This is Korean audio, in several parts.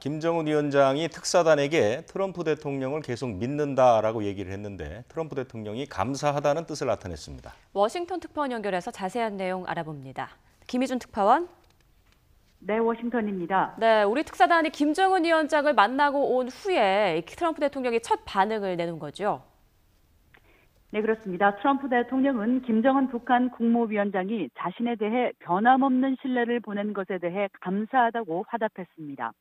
김정은 위원장이 특사단에게 트럼프 대통령을 계속 믿는다라고 얘기를 했는데 트럼프 대통령이 감사하다는 뜻을 나타냈습니다. 워싱턴 특파원 연결해서 자세한 내용 알아봅니다. 김희준 특파원. 네, 워싱턴입니다. 네, 우리 특사단이 김정은 위원장을 만나고 온 후에 트럼프 대통령이 첫 반응을 내놓은 거죠. 네, 그렇습니다. 트럼프 대통령은 김정은 북한 국무위원장이 자신에 대해 변함없는 신뢰를 보낸 것에 대해 감사하다고 화답했습니다.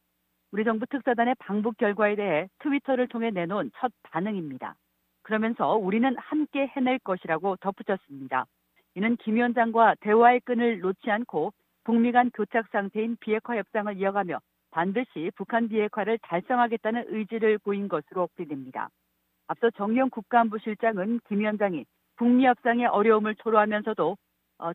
우리 정부 특사단의 방북 결과에 대해 트위터를 통해 내놓은 첫 반응입니다. 그러면서 우리는 함께 해낼 것이라고 덧붙였습니다. 이는 김 위원장과 대화의 끈을 놓지 않고 북미 간 교착 상태인 비핵화 협상을 이어가며 반드시 북한 비핵화를 달성하겠다는 의지를 보인 것으로 풀이됩니다. 앞서 정의용 국가안보실장은 김 위원장이 북미 협상의 어려움을 토로하면서도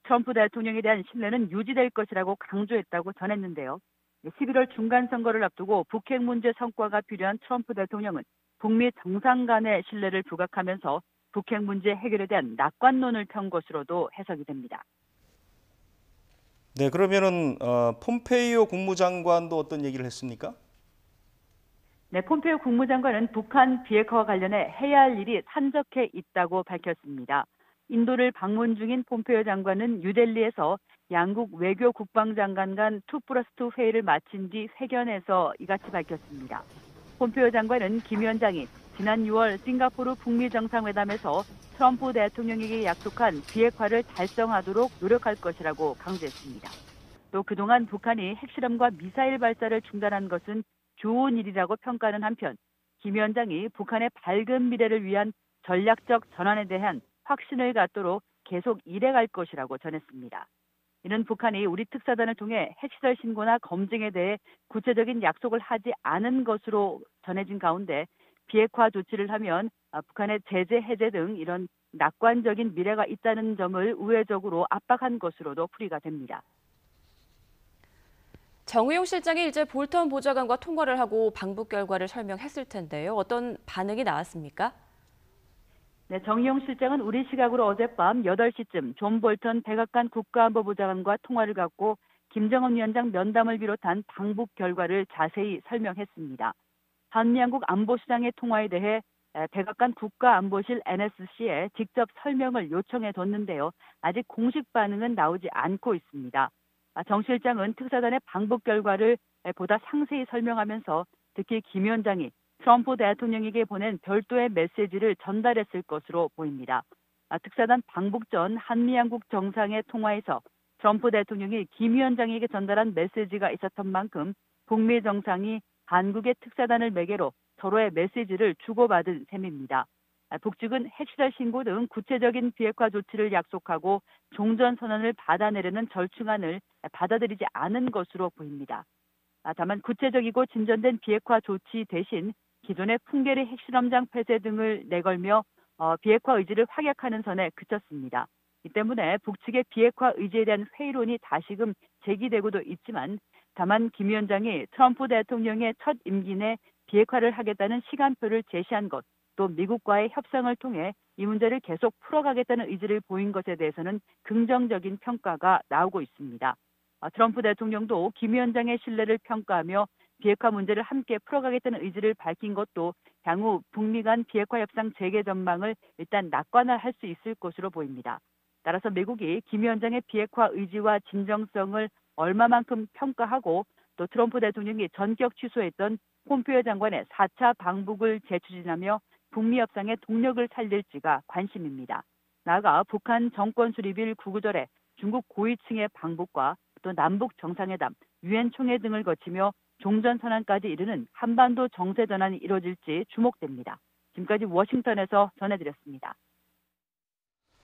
트럼프 대통령에 대한 신뢰는 유지될 것이라고 강조했다고 전했는데요. 11월 중간선거를 앞두고 북핵 문제 성과가 필요한 트럼프 대통령은 북미 정상 간의 신뢰를 부각하면서 북핵 문제 해결에 대한 낙관론을 편 것으로도 해석이 됩니다. 네, 그러면은 폼페이오 국무장관도 어떤 얘기를 했습니까? 네, 폼페이오 국무장관은 북한 비핵화와 관련해 해야 할 일이 산적해 있다고 밝혔습니다. 인도를 방문 중인 폼페이오 장관은 뉴델리에서 양국 외교 국방장관 간 2+2 회의를 마친 뒤 회견에서 이같이 밝혔습니다. 폼페이오 장관은 김 위원장이 지난 6월 싱가포르 북미 정상회담에서 트럼프 대통령에게 약속한 비핵화를 달성하도록 노력할 것이라고 강조했습니다. 또 그동안 북한이 핵실험과 미사일 발사를 중단한 것은 좋은 일이라고 평가하는 한편 김 위원장이 북한의 밝은 미래를 위한 전략적 전환에 대한 확신을 갖도록 계속 일해갈 것이라고 전했습니다. 이는 북한이 우리 특사단을 통해 핵시설 신고나 검증에 대해 구체적인 약속을 하지 않은 것으로 전해진 가운데 비핵화 조치를 하면 북한의 제재 해제 등 이런 낙관적인 미래가 있다는 점을 우회적으로 압박한 것으로도 풀이가 됩니다. 정의용 실장이 일제 볼턴 보좌관과 통화를 하고 방북 결과를 설명했을 텐데요. 어떤 반응이 나왔습니까? 네, 정의용 실장은 우리 시각으로 어젯밤 8시쯤 존 볼턴 백악관 국가안보보좌관과 통화를 갖고 김정은 위원장 면담을 비롯한 방북 결과를 자세히 설명했습니다. 한미양국 안보수장의 통화에 대해 백악관 국가안보실 NSC에 직접 설명을 요청해 뒀는데요. 아직 공식 반응은 나오지 않고 있습니다. 정 실장은 특사단의 방북 결과를 보다 상세히 설명하면서 특히 김 위원장이 트럼프 대통령에게 보낸 별도의 메시지를 전달했을 것으로 보입니다. 특사단 방북 전 한미양국 정상의 통화에서 트럼프 대통령이 김 위원장에게 전달한 메시지가 있었던 만큼 북미 정상이 한국의 특사단을 매개로 서로의 메시지를 주고받은 셈입니다. 북측은 핵시설 신고 등 구체적인 비핵화 조치를 약속하고 종전선언을 받아내려는 절충안을 받아들이지 않은 것으로 보입니다. 다만 구체적이고 진전된 비핵화 조치 대신 기존의 풍계리 핵실험장 폐쇄 등을 내걸며 비핵화 의지를 확약하는 선에 그쳤습니다. 이 때문에 북측의 비핵화 의지에 대한 회의론이 다시금 제기되고도 있지만 다만 김 위원장이 트럼프 대통령의 첫 임기 내 비핵화를 하겠다는 시간표를 제시한 것, 또 미국과의 협상을 통해 이 문제를 계속 풀어가겠다는 의지를 보인 것에 대해서는 긍정적인 평가가 나오고 있습니다. 트럼프 대통령도 김 위원장의 신뢰를 평가하며 비핵화 문제를 함께 풀어가겠다는 의지를 밝힌 것도 향후 북미 간 비핵화 협상 재개 전망을 일단 낙관화할 수 있을 것으로 보입니다. 따라서 미국이 김 위원장의 비핵화 의지와 진정성을 얼마만큼 평가하고 또 트럼프 대통령이 전격 취소했던 폼페이오 장관의 4차 방북을 재추진하며 북미 협상의 동력을 살릴지가 관심입니다. 나아가 북한 정권 수립일 구구절에 중국 고위층의 방북과 또 남북 정상회담, 유엔 총회 등을 거치며 종전선언까지 이르는 한반도 정세 전환이 이루어질지 주목됩니다. 지금까지 워싱턴에서 전해드렸습니다.